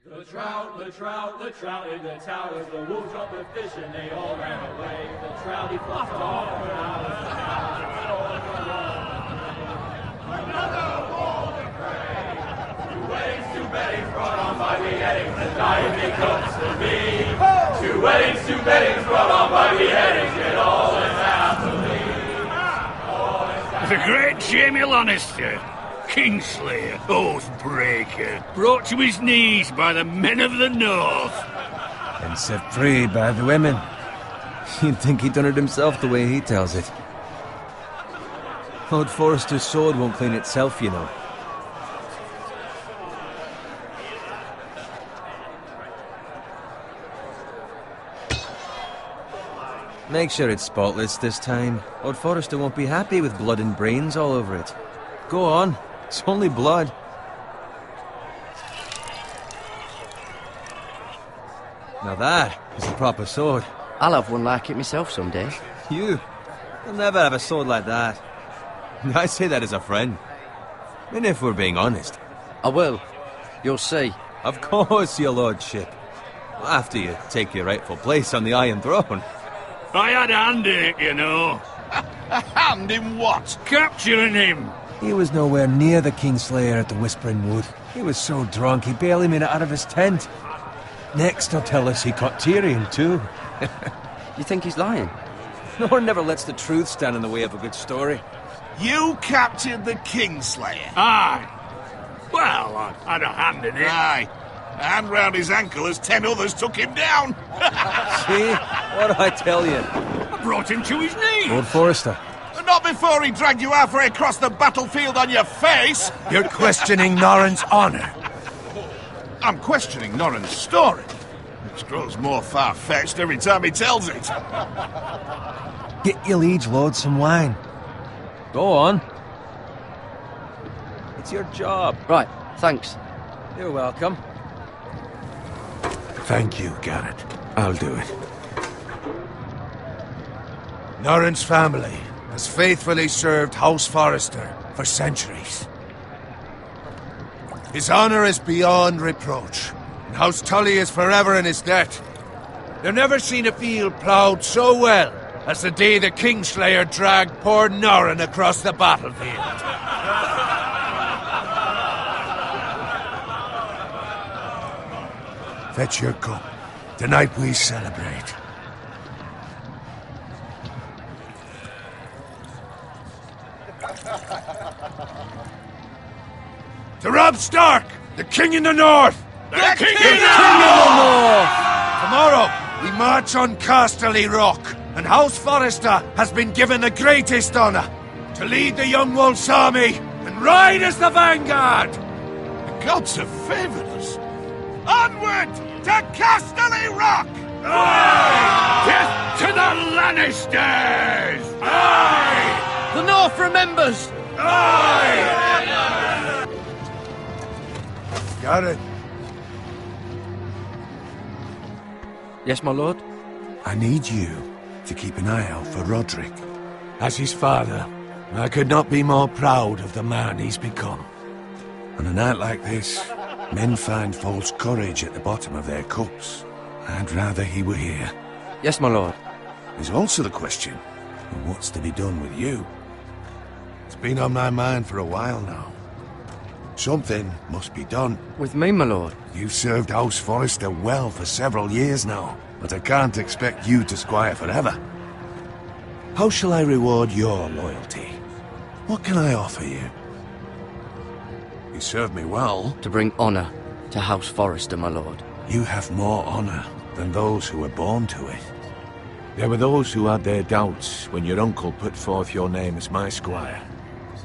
The trout in the towers, the wolves dropped the fish and they all ran away. The trout he flopped off and out of the Another Walden Gray. 2 weddings, 2 beddings brought on by beheadings, and dying big cooks to me. 2 weddings, 2 beddings brought on by beheadings, yet all is happily. The great Jamie Lannister, Kingslayer, Oathbreaker, brought to his knees by the men of the North. And set free by the women. You'd think he'd done it himself the way he tells it. Lord Forrester's sword won't clean itself, you know. Make sure it's spotless this time. Lord Forrester won't be happy with blood and brains all over it. Go on. It's only blood. Now that is a proper sword. I'll have one like it myself someday. You'll never have a sword like that. I say that as a friend. And if we're being honest. I will. You'll see. Of course, your lordship. After you take your rightful place on the Iron Throne. I had a hand in it, you know. A hand in what? Capturing him. He was nowhere near the Kingslayer at the Whispering Wood. He was so drunk he barely made it out of his tent. Next he'll tell us he caught Tyrion too. You think he's lying? No one never lets the truth stand in the way of a good story. You captured the Kingslayer? Aye. Well, I had a hand in it. Aye. A hand round his ankle as 10 others took him down. See? What did I tell you? I brought him to his knees. Lord Forrester. Not before he dragged you halfway across the battlefield on your face. You're questioning Norrin's honor. I'm questioning Norrin's story, which grows more far-fetched every time he tells it. Get your liege lord some wine. Go on. It's your job. Right, thanks. You're welcome. Thank you, Garrett. I'll do it. Norrin's family has faithfully served House Forrester for centuries. His honor is beyond reproach, and House Tully is forever in his debt. They've never seen a field ploughed so well as the day the Kingslayer dragged poor Norrin across the battlefield. Fetch your cup. Tonight we celebrate. To Robb Stark, the King in the North! The King in the North! Tomorrow, we march on Casterly Rock, and House Forrester has been given the greatest honor to lead the Young Wolf's army and ride as the vanguard! The gods have favored us. Onward to Casterly Rock! Aye! Death to the Lannisters! Aye! The North remembers! Aye! Got it. Yes, my lord? I need you to keep an eye out for Roderick. As his father, I could not be more proud of the man he's become. On a night like this, men find false courage at the bottom of their cups. I'd rather he were here. Yes, my lord. There's also the question of what's to be done with you. It's been on my mind for a while now. Something must be done. With me, my lord? You've served House Forrester well for several years now, but I can't expect you to squire forever. How shall I reward your loyalty? What can I offer you? You served me well. To bring honor to House Forrester, my lord. You have more honor than those who were born to it. There were those who had their doubts when your uncle put forth your name as my squire.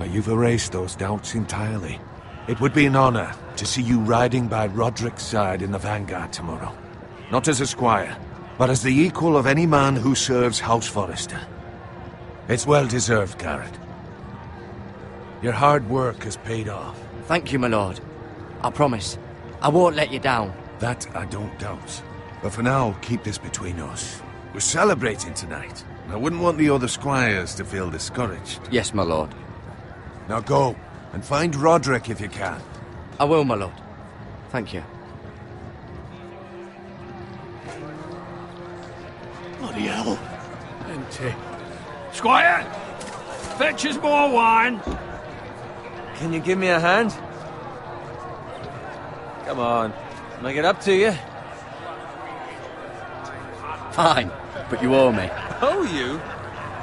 But you've erased those doubts entirely. It would be an honor to see you riding by Roderick's side in the vanguard tomorrow. Not as a squire, but as the equal of any man who serves House Forrester. It's well deserved, Garrett. Your hard work has paid off. Thank you, my lord. I promise. I won't let you down. That I don't doubt. But for now, keep this between us. We're celebrating tonight. I wouldn't want the other squires to feel discouraged. Yes, my lord. Now go, and find Roderick if you can. I will, my lord. Thank you. Bloody hell. Empty. Squire! Fetch us more wine. Can you give me a hand? Come on. Make it up to you. Fine, but you owe me. Oh, you?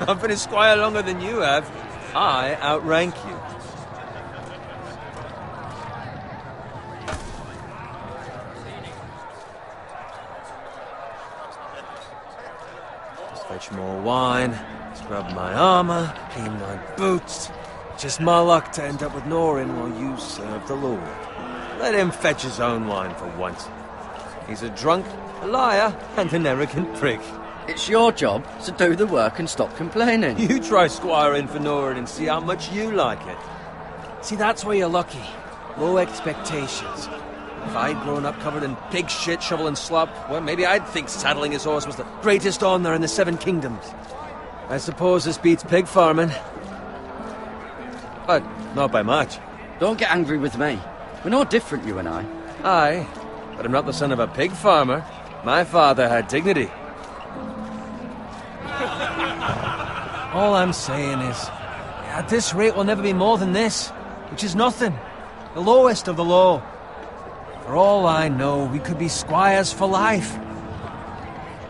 I've been a squire longer than you have. I outrank you. Just fetch more wine, scrub my armor, clean my boots. Just my luck to end up with Norin while you serve the Lord. Let him fetch his own wine for once. He's a drunk, a liar, and an arrogant prick. It's your job, so do the work and stop complaining. You try squiring for Norin and see how much you like it. See, that's where you're lucky. Low expectations. If I'd grown up covered in pig shit, shovel and slop, well, maybe I'd think saddling his horse was the greatest honour in the Seven Kingdoms. I suppose this beats pig farming. But not by much. Don't get angry with me. We're no different, you and I. Aye, but I'm not the son of a pig farmer. My father had dignity. All I'm saying is, at this rate we'll never be more than this, which is nothing. The lowest of the low. For all I know, we could be squires for life.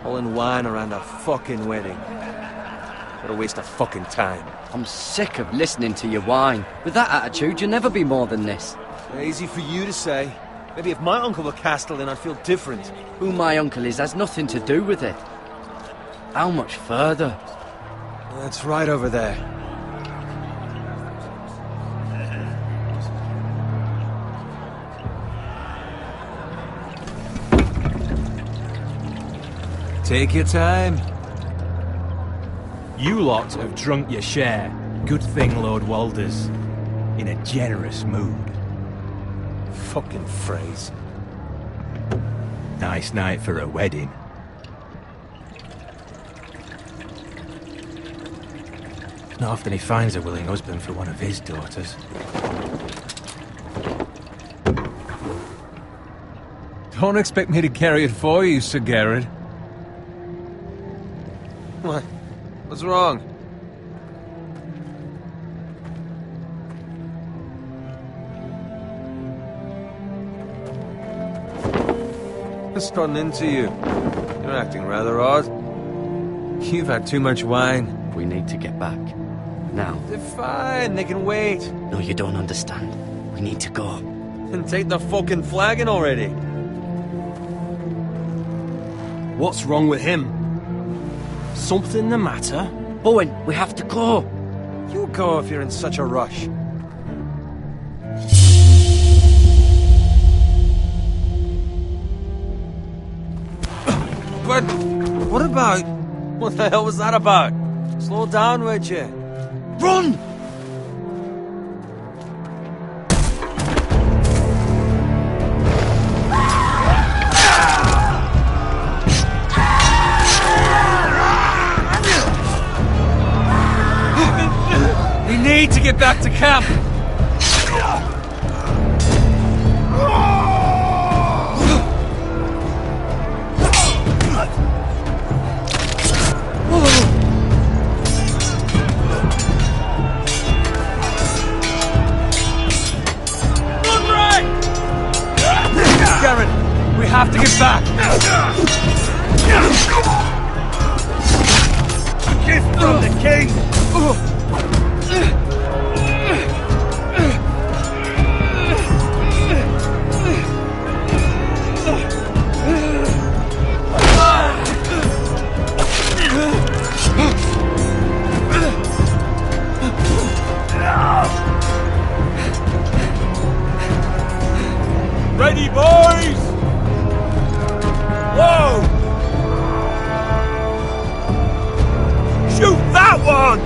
Pulling wine around a fucking wedding. What a waste of fucking time. I'm sick of listening to your whine. With that attitude, you'll never be more than this. Easy for you to say. Maybe if my uncle were Castellan, I'd feel different. Who my uncle is has nothing to do with it. How much further? That's right over there. Take your time. You lot have drunk your share. Good thing Lord Walder's in a generous mood. Fucking phrase. Nice night for a wedding. Not often he finds a willing husband for one of his daughters. Don't expect me to carry it for you, Sir Garrett. What? What's wrong? What's gotten into you? You're acting rather odd. You've had too much wine. We need to get back. Now. They're fine, they can wait. No, you don't understand. We need to go. And take the fucking flagon already. What's wrong with him? Something the matter? Owen, we have to go. You go if you're in such a rush. But what about... What the hell was that about? Slow down, would you? Run! We need to get back to camp! Garrett, we have to get back! Gift from the king! Ready, boys! Whoa! Shoot that one!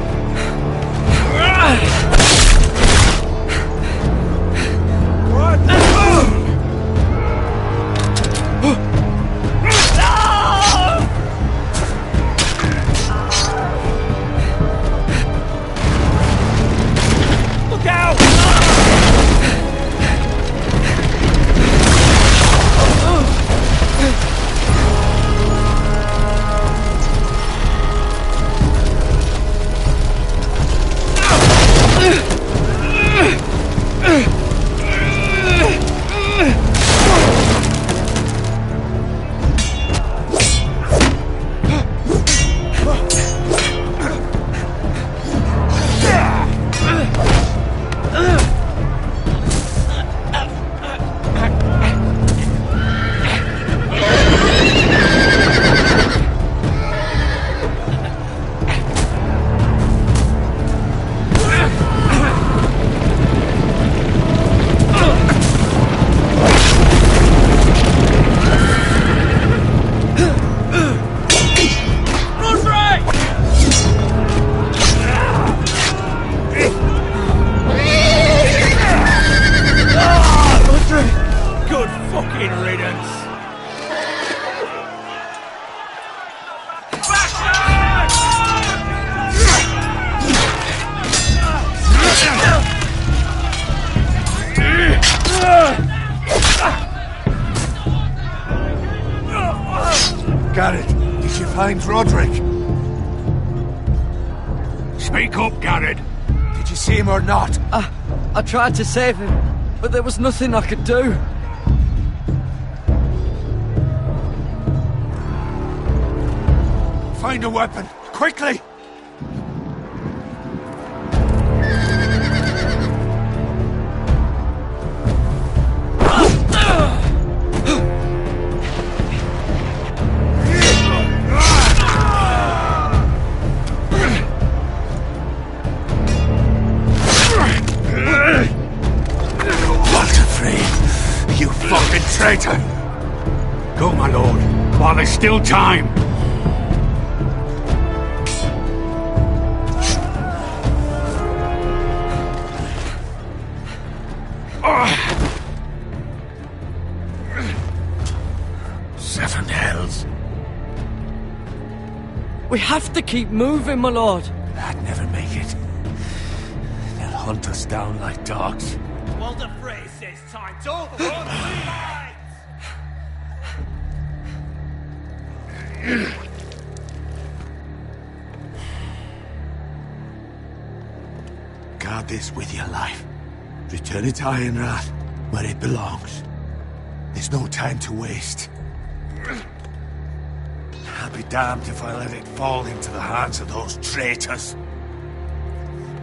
Garrett, did you find Roderick? Speak up, Garrett. Did you see him or not? I tried to save him, but there was nothing I could do. Find a weapon, quickly! Traitor! Go, my lord, while there's still time. Seven hells. We have to keep moving, my lord. I'd never make it. They'll hunt us down like dogs. Walder Frey says time's over. Guard this with your life. Return it to Ironrath, where it belongs. There's no time to waste. I'll be damned if I let it fall into the hands of those traitors.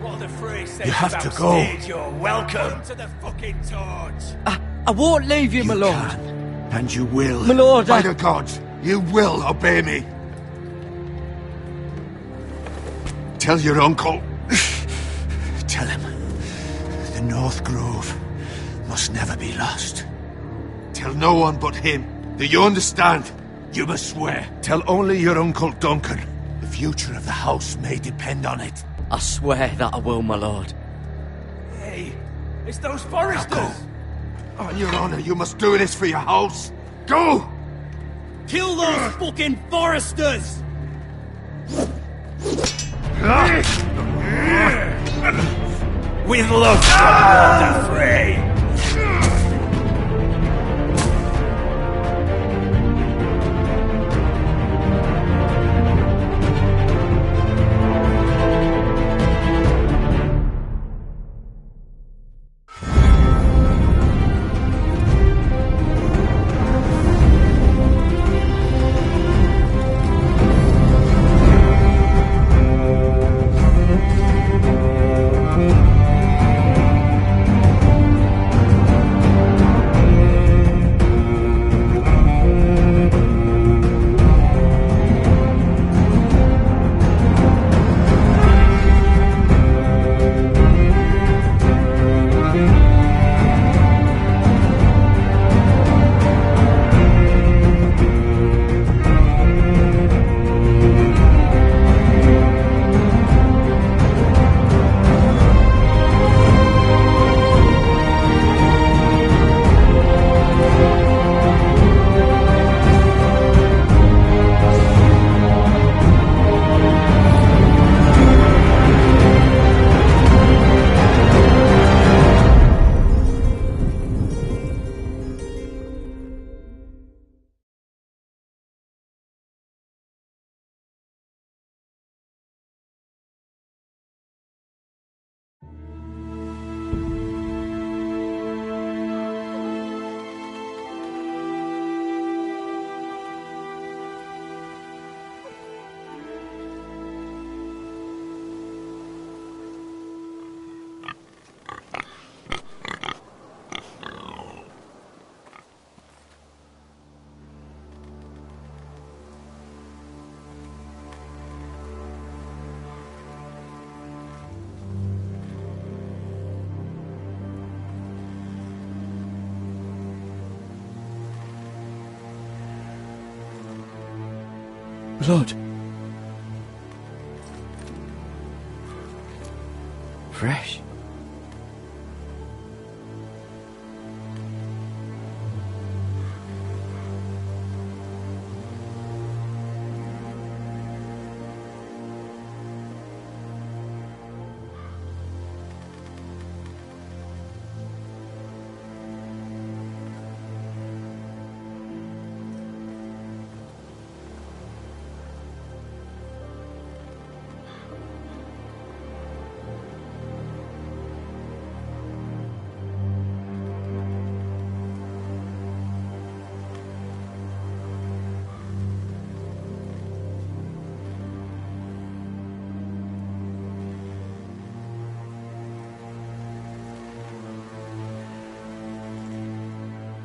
Walder Frey says You have to go. You're welcome to the fucking torch. I won't leave you, my lord. Can, and you will. My lord, By the gods, you will obey me. Tell your uncle. Tell him. The North Grove must never be lost. Tell no one but him. Do you understand? You must swear. Tell only your Uncle Duncan. The future of the house may depend on it. I swear that I will, my lord. Hey, it's those foresters. Now go. On your honor, you must do this for your house. Go! Kill those fucking foresters! With love from Walder Frey. Blood. Fresh.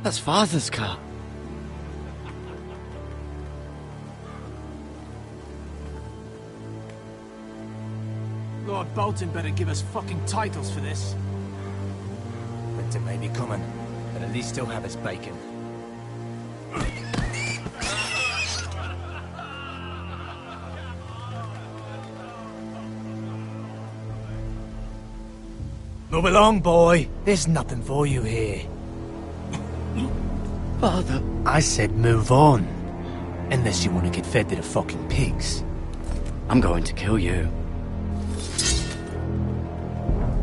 That's Father's car. Lord Bolton better give us fucking titles for this. Winter may be coming, but at least he'll have his bacon. Move along, boy. There's nothing for you here. Father. I said move on. Unless you want to get fed to the fucking pigs. I'm going to kill you.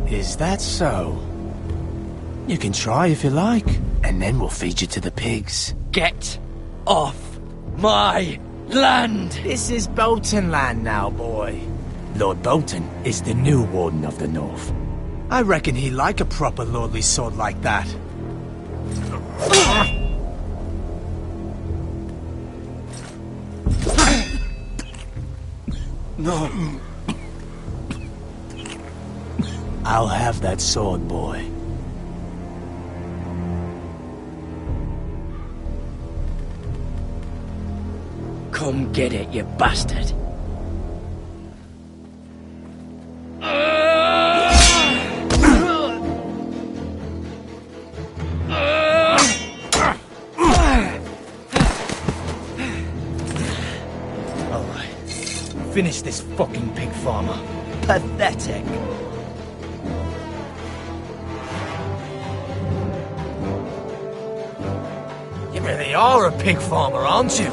Is that so? You can try if you like, and then we'll feed you to the pigs. Get off my land! This is Bolton land now, boy. Lord Bolton is the new Warden of the North. I reckon he'd like a proper lordly sword like that. No. I'll have that sword, boy. Come get it, you bastard. Finish this fucking pig farmer. Pathetic. You really are a pig farmer, aren't you?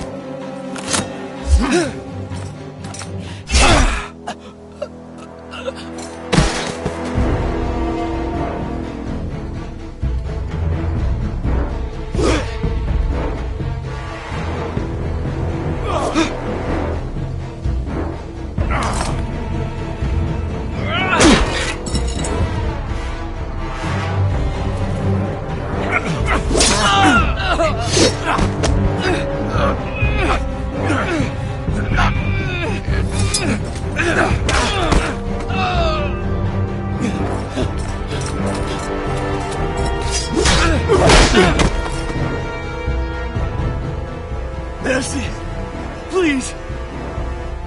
Mercy! Please!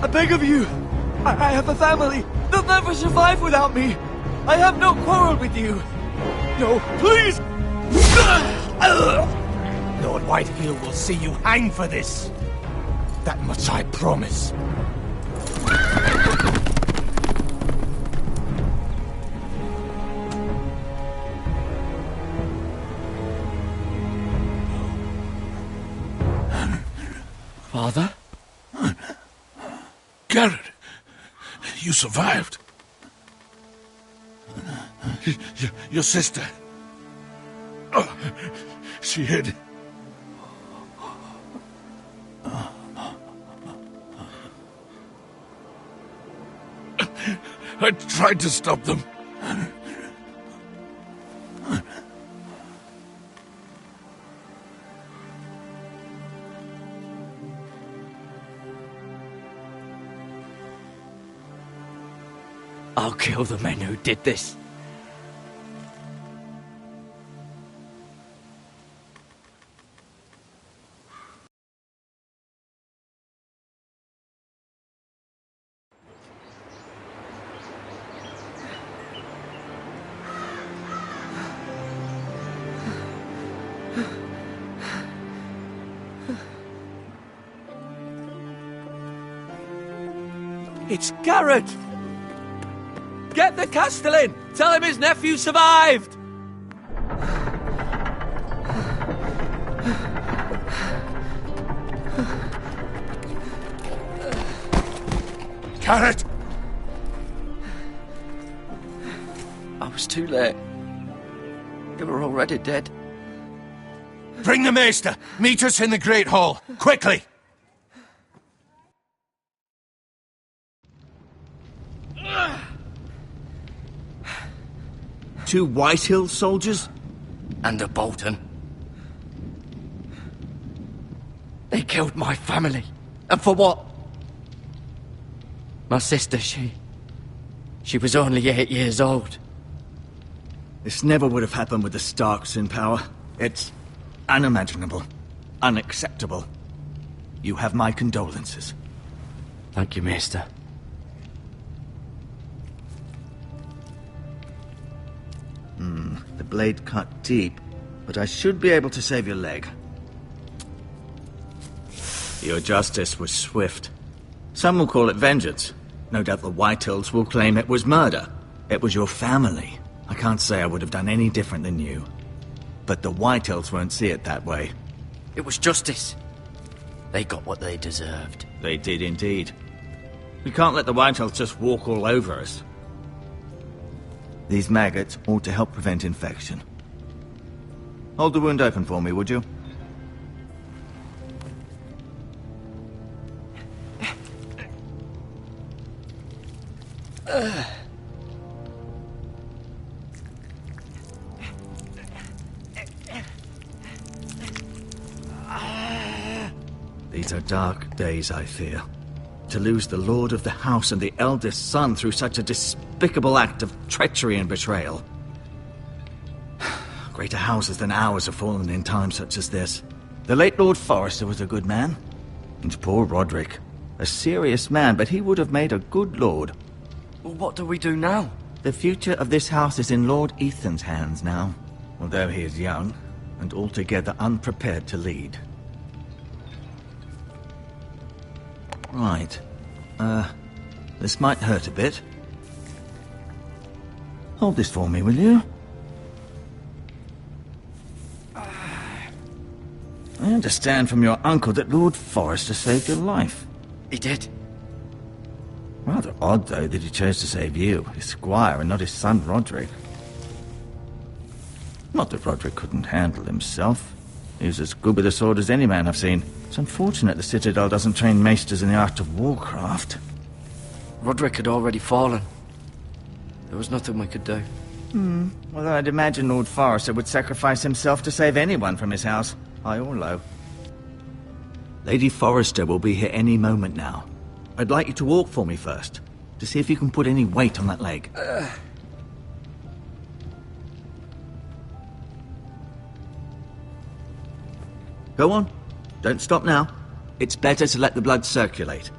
I beg of you! I have a family! They'll never survive without me! I have no quarrel with you! No, please! Lord Whitehill will see you hang for this. That much I promise. Father? Garrett, you survived. Your sister. Oh, she hid. I tried to stop them. I'll kill the men who did this. It's Garrett! Get the Castellan! Tell him his nephew survived! Garrett! I was too late. They were already dead. Bring the Maester! Meet us in the Great Hall! Quickly! Two Whitehill soldiers? And a Bolton. They killed my family. And for what? My sister, she was only 8 years old. This never would have happened with the Starks in power. It's unimaginable. Unacceptable. You have my condolences. Thank you, Maester. The blade cut deep, but I should be able to save your leg. Your justice was swift. Some will call it vengeance. No doubt the Whitehills will claim it was murder. It was your family. I can't say I would have done any different than you. But the Whitehills won't see it that way. It was justice. They got what they deserved. They did indeed. We can't let the Whitehills just walk all over us. These maggots ought to help prevent infection. Hold the wound open for me, would you? These are dark days, I fear. To lose the lord of the house and the eldest son through such a despicable act of treachery and betrayal. Greater houses than ours have fallen in times such as this. The late Lord Forrester was a good man. And poor Roderick. A serious man, but he would have made a good lord. Well, what do we do now? The future of this house is in Lord Ethan's hands now. Although he is young, and altogether unprepared to lead. Right. This might hurt a bit. Hold this for me, will you? I understand from your uncle that Lord Forrester saved your life. He did. Rather odd, though, that he chose to save you, his squire, and not his son Roderick. Not that Roderick couldn't handle himself. He was as good with a sword as any man I've seen. It's unfortunate the Citadel doesn't train maesters in the art of warcraft. Roderick had already fallen. There was nothing we could do. Well, I'd imagine Lord Forrester would sacrifice himself to save anyone from his house, high or low. Lady Forrester will be here any moment now. I'd like you to walk for me first, to see if you can put any weight on that leg. Go on. Don't stop now. It's better to let the blood circulate.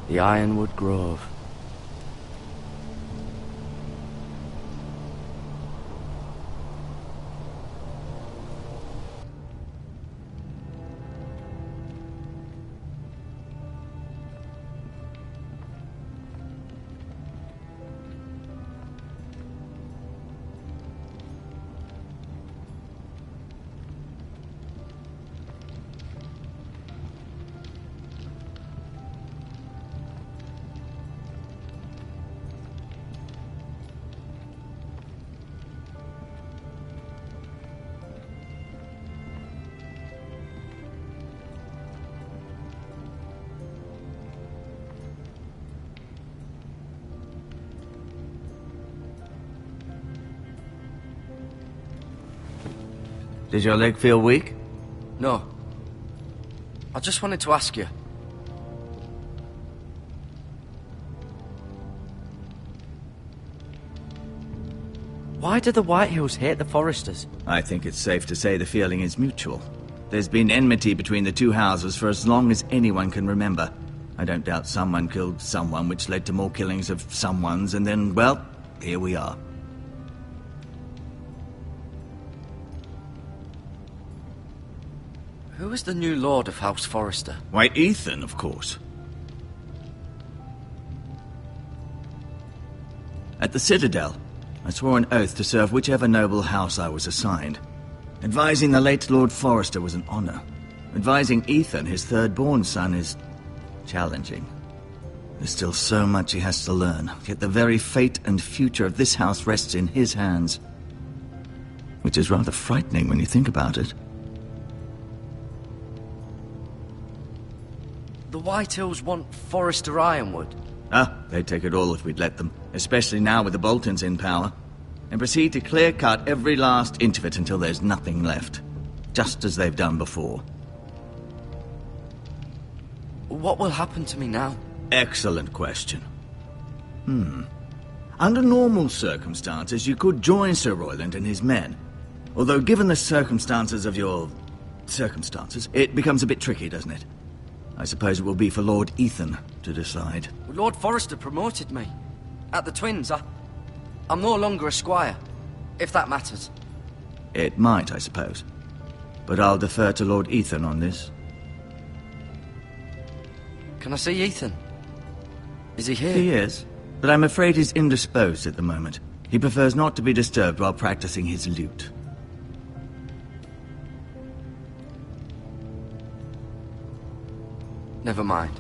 The Ironwood Grove. Did your leg feel weak? No. I just wanted to ask you. Why do the Whitehills hate the Forresters? I think it's safe to say the feeling is mutual. There's been enmity between the two houses for as long as anyone can remember. I don't doubt someone killed someone, which led to more killings of someones, and then, well, here we are. Who is the new Lord of House Forrester? Why, Ethan, of course. At the Citadel, I swore an oath to serve whichever noble house I was assigned. Advising the late Lord Forrester was an honor. Advising Ethan, his third-born son, is challenging. There's still so much he has to learn, yet the very fate and future of this house rests in his hands. Which is rather frightening when you think about it. The The Whitehills want Forrester Ironwood. Ah, they'd take it all if we'd let them, especially now with the Boltons in power, and proceed to clear-cut every last inch of it until there's nothing left, just as they've done before. What will happen to me now? Excellent question. Under normal circumstances, you could join Sir Royland and his men. Although, given the circumstances of your circumstances, it becomes a bit tricky, doesn't it? I suppose it will be for Lord Ethan to decide. Lord Forrester promoted me. At the Twins, I'm no longer a squire, if that matters. It might, I suppose. But I'll defer to Lord Ethan on this. Can I see Ethan? Is he here? He is, but I'm afraid he's indisposed at the moment. He prefers not to be disturbed while practicing his lute. Never mind.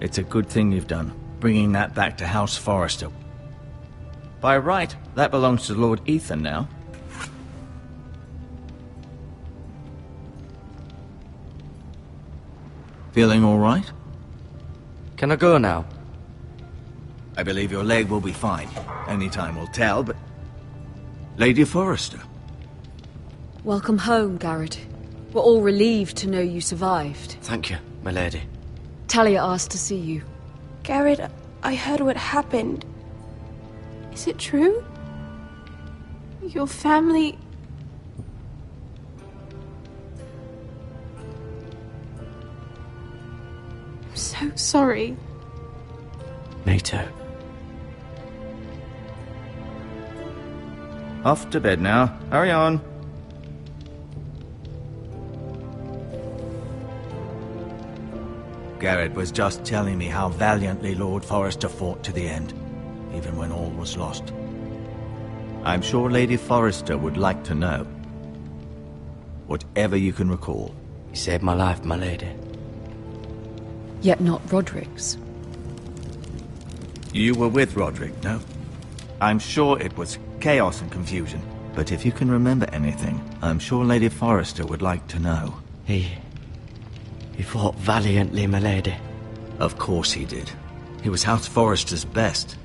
It's a good thing you've done, bringing that back to House Forrester. By right, that belongs to Lord Ethan now. Feeling all right? Can I go now? I believe your leg will be fine. Only time will tell, but... Lady Forrester. Welcome home, Garrett. We're all relieved to know you survived. Thank you, my lady. Talia asked to see you. Garrett, I heard what happened. Is it true? Your family... I'm so sorry. Me too. Off to bed now. Hurry on. Garrett was just telling me how valiantly Lord Forrester fought to the end, even when all was lost. I'm sure Lady Forrester would like to know. Whatever you can recall. He saved my life, my lady. Yet not Roderick's. You were with Roderick, no? I'm sure it was chaos and confusion, but if you can remember anything, I'm sure Lady Forrester would like to know. He fought valiantly, my lady. Of course he did. He was House Forrester's best.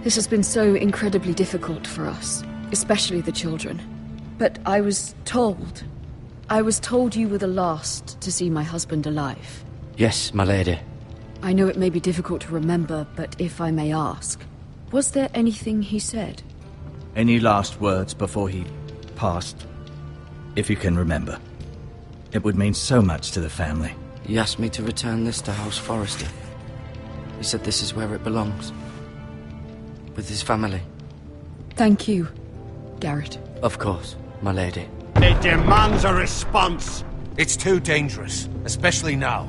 This has been so incredibly difficult for us, especially the children. But I was told you were the last to see my husband alive. Yes, my lady. I know it may be difficult to remember, but if I may ask, was there anything he said? Any last words before he passed? If you can remember. It would mean so much to the family. He asked me to return this to House Forrester. He said this is where it belongs. With his family. Thank you, Garrett. Of course, my lady. It demands a response. It's too dangerous, especially now.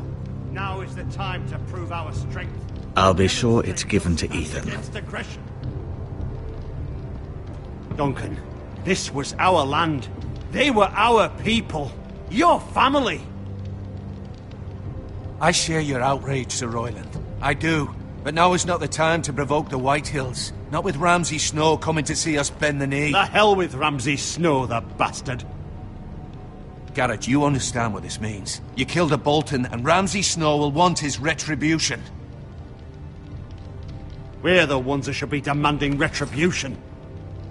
Now is the time to prove our strength. I'll be sure it's given to Ethan. Against aggression. Duncan, this was our land. They were our people. Your family. I share your outrage, Sir Royland. I do. But now is not the time to provoke the Whitehills. Not with Ramsay Snow coming to see us bend the knee. The hell with Ramsay Snow, the bastard. Garrett, you understand what this means. You killed a Bolton, and Ramsay Snow will want his retribution. We're the ones that should be demanding retribution.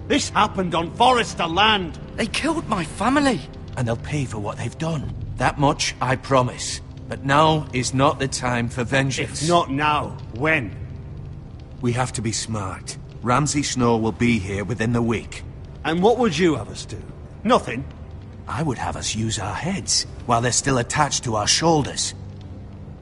This happened on Forrester land. They killed my family. And they'll pay for what they've done. That much, I promise. But now is not the time for vengeance. If not now, when? We have to be smart. Ramsay Snow will be here within the week. And what would you have us do? Nothing? I would have us use our heads, while they're still attached to our shoulders.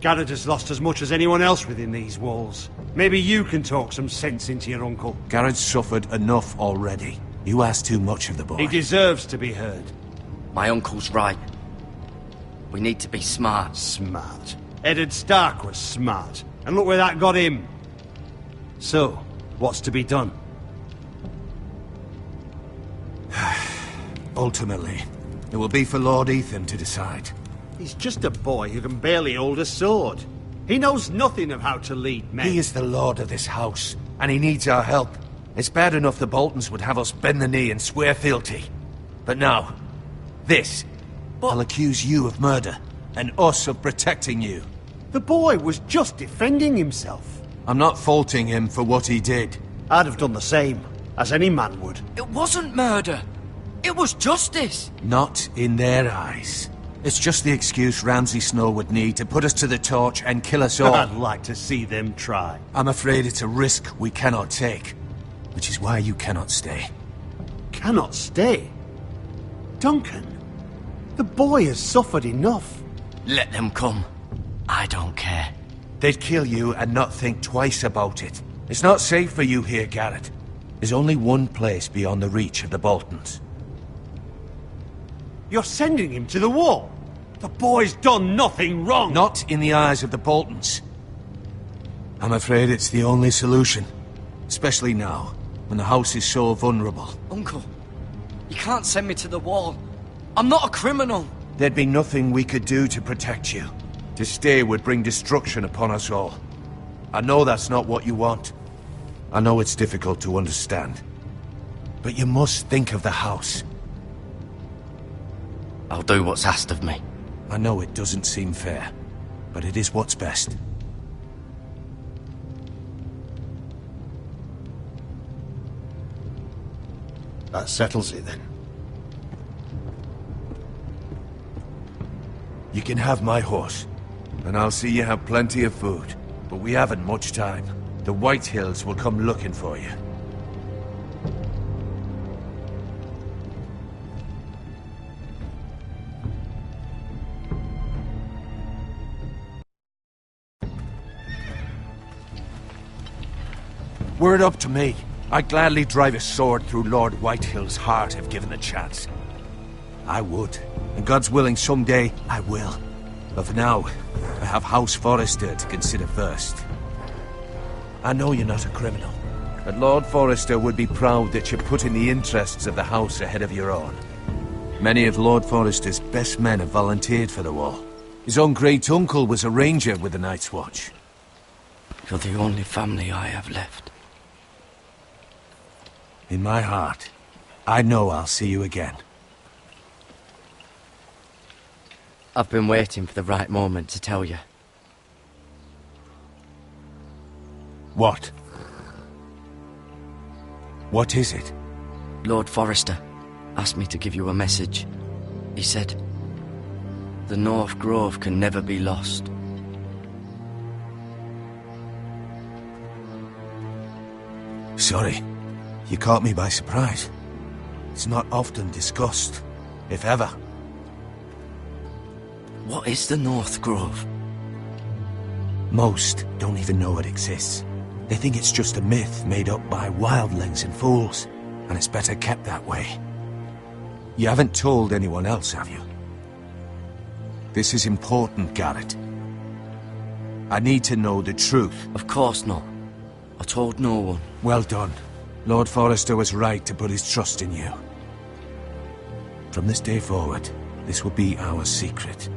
Garrett has lost as much as anyone else within these walls. Maybe you can talk some sense into your uncle. Garrett's suffered enough already. You ask too much of the boy. He deserves to be heard. My uncle's right. We need to be smart. Smart. Eddard Stark was smart. And look where that got him. So, what's to be done? Ultimately, It will be for Lord Ethan to decide. He's just a boy who can barely hold a sword. He knows nothing of how to lead men. He is the lord of this house, and he needs our help. It's bad enough the Boltons would have us bend the knee and swear fealty. But now, this. I'll accuse you of murder, and us of protecting you. The boy was just defending himself. I'm not faulting him for what he did. I'd have done the same, as any man would. It wasn't murder. It was justice. Not in their eyes. It's just the excuse Ramsay Snow would need to put us to the torch and kill us all. I'd like to see them try. I'm afraid it's a risk we cannot take, which is why you cannot stay. Cannot stay? Duncan, the boy has suffered enough. Let them come. I don't care. They'd kill you and not think twice about it. It's not safe for you here, Garrett. There's only one place beyond the reach of the Boltons. You're sending him to the wall? The boy's done nothing wrong! Not in the eyes of the Boltons. I'm afraid it's the only solution. Especially now, when the house is so vulnerable. Uncle, you can't send me to the wall. I'm not a criminal. There'd be nothing we could do to protect you. To stay would bring destruction upon us all. I know that's not what you want. I know it's difficult to understand. But you must think of the house. I'll do what's asked of me. I know it doesn't seem fair, but it is what's best. That settles it then. You can have my horse, and I'll see you have plenty of food. But we haven't much time. The White Hills will come looking for you. Were it up to me, I'd gladly drive a sword through Lord Whitehill's heart if given the chance. I would, and God's willing someday I will. But for now, I have House Forrester to consider first. I know you're not a criminal, but Lord Forrester would be proud that you're putting the interests of the house ahead of your own. Many of Lord Forrester's best men have volunteered for the war. His own great-uncle was a ranger with the Night's Watch. You're the only family I have left. In my heart, I know I'll see you again. I've been waiting for the right moment to tell you. What? What is it? Lord Forrester asked me to give you a message. He said, the North Grove can never be lost. Sorry. You caught me by surprise. It's not often discussed, if ever. What is the North Grove? Most don't even know it exists. They think it's just a myth made up by wildlings and fools, and it's better kept that way. You haven't told anyone else, have you? This is important, Garrett. I need to know the truth. Of course not. I told no one. Well done. Lord Forrester was right to put his trust in you. From this day forward, this will be our secret.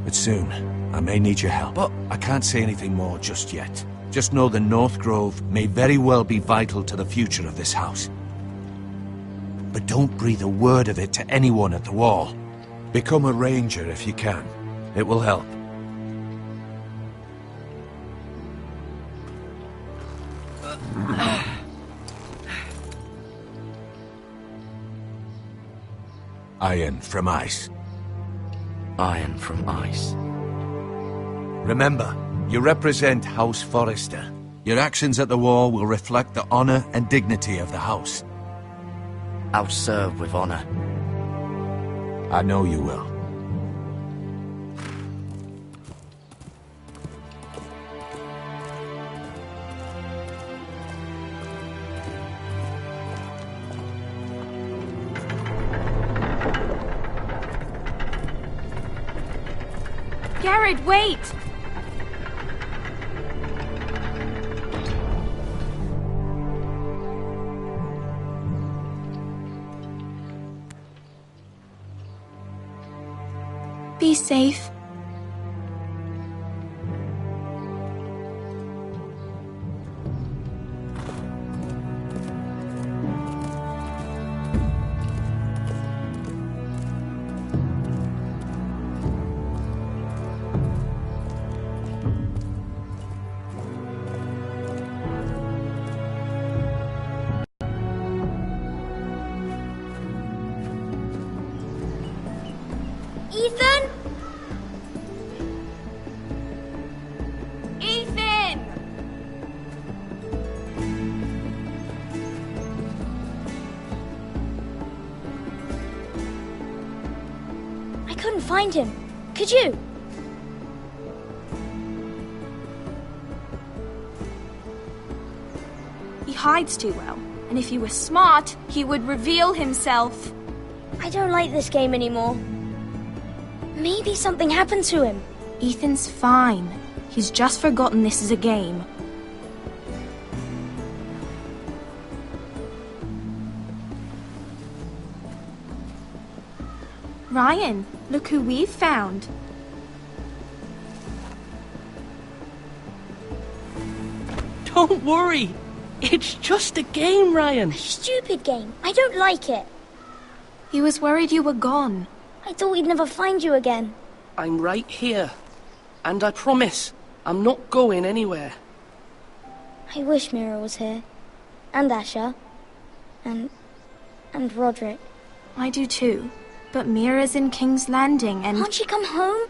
But soon, I may need your help. But I can't say anything more just yet. Just know the North Grove may very well be vital to the future of this house. But don't breathe a word of it to anyone at the wall. Become a ranger if you can. It will help. Iron from ice. Iron from ice. Remember, you represent House Forrester. Your actions at the war will reflect the honor and dignity of the house. I'll serve with honor. I know you will. Garrett, wait! safe. Ethan? Ethan! I couldn't find him. Could you? He hides too well, and if he were smart, he would reveal himself. I don't like this game anymore. Maybe something happened to him. Ethan's fine. He's just forgotten this is a game. Ryan, look who we've found. Don't worry. It's just a game, Ryan. A stupid game. I don't like it. He was worried you were gone. I thought we'd never find you again. I'm right here. And I promise, I'm not going anywhere. I wish Mira was here. And Asher. And Roderick. I do too. But Mira's in King's Landing and... Can't she come home?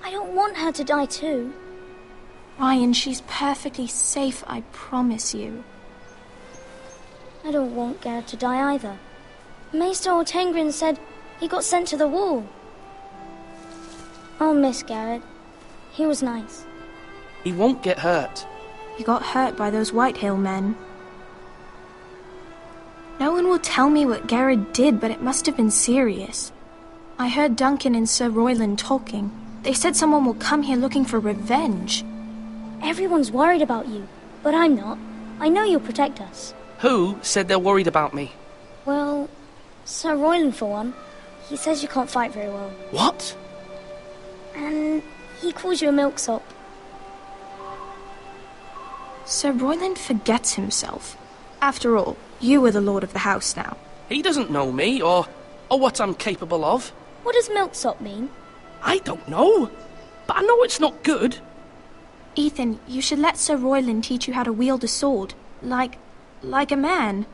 I don't want her to die too. Ryan, she's perfectly safe, I promise you. I don't want Garrett to die either. Maester Ortengrin said he got sent to the wall. I'll miss Garrett. He was nice. He won't get hurt. He got hurt by those Whitehill men. No one will tell me what Garrett did, but it must have been serious. I heard Duncan and Sir Royland talking. They said someone will come here looking for revenge. Everyone's worried about you, but I'm not. I know you'll protect us. Who said they're worried about me? Well, Sir Royland for one. He says you can't fight very well. What? And he calls you a milksop. Sir Royland forgets himself. After all, you are the lord of the house now. He doesn't know me, or what I'm capable of. What does milksop mean? I don't know, but I know it's not good. Ethan, you should let Sir Royland teach you how to wield a sword, like a man.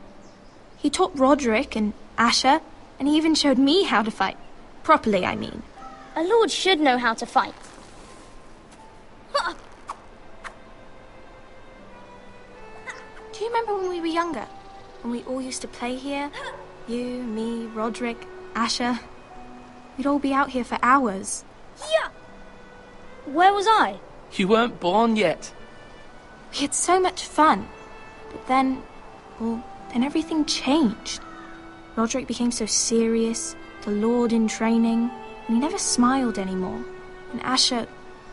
He taught Roderick and Asher, and he even showed me how to fight. Properly, I mean. A lord should know how to fight. Do you remember when we were younger? When we all used to play here? You, me, Roderick, Asher. We'd all be out here for hours. Yeah! Where was I? You weren't born yet. We had so much fun. But then everything changed. Roderick became so serious, the lord in training, and he never smiled anymore. And Asher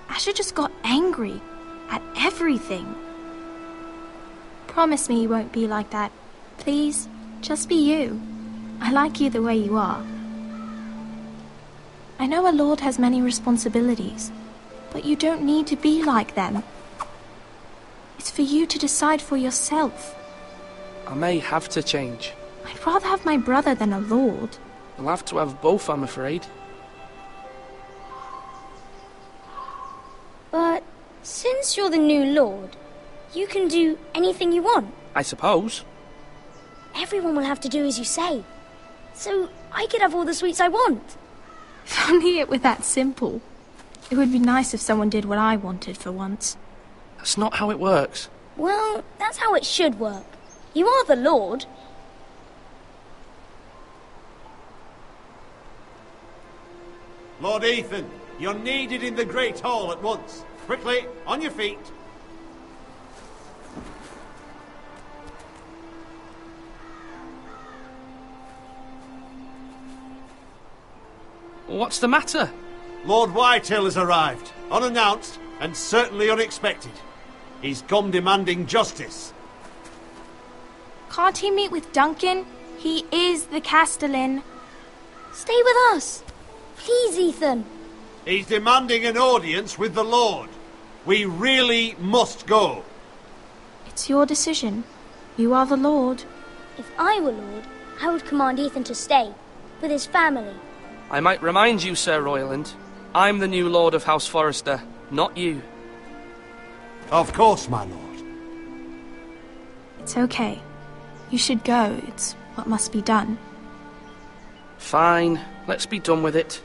just got angry at everything. Promise me you won't be like that. Please, just be you. I like you the way you are. I know a lord has many responsibilities, but you don't need to be like them. It's for you to decide for yourself. I may have to change. I'd rather have my brother than a lord. I'll have to have both, I'm afraid. But since you're the new lord, you can do anything you want. I suppose. Everyone will have to do as you say. So I could have all the sweets I want. If only it were that simple. It would be nice if someone did what I wanted for once. That's not how it works. Well, that's how it should work. You are the lord. Lord Ethan, you're needed in the Great Hall at once. Quickly, on your feet. What's the matter? Lord Whitehill has arrived, unannounced and certainly unexpected. He's come demanding justice. Can't he meet with Duncan? He is the Castellan. Stay with us. Please, Ethan. He's demanding an audience with the Lord. We really must go. It's your decision. You are the Lord. If I were Lord, I would command Ethan to stay, with his family. I might remind you, Sir Royland, I'm the new Lord of House Forrester, not you. Of course, my lord. It's okay. You should go. It's what must be done. Fine, let's be done with it.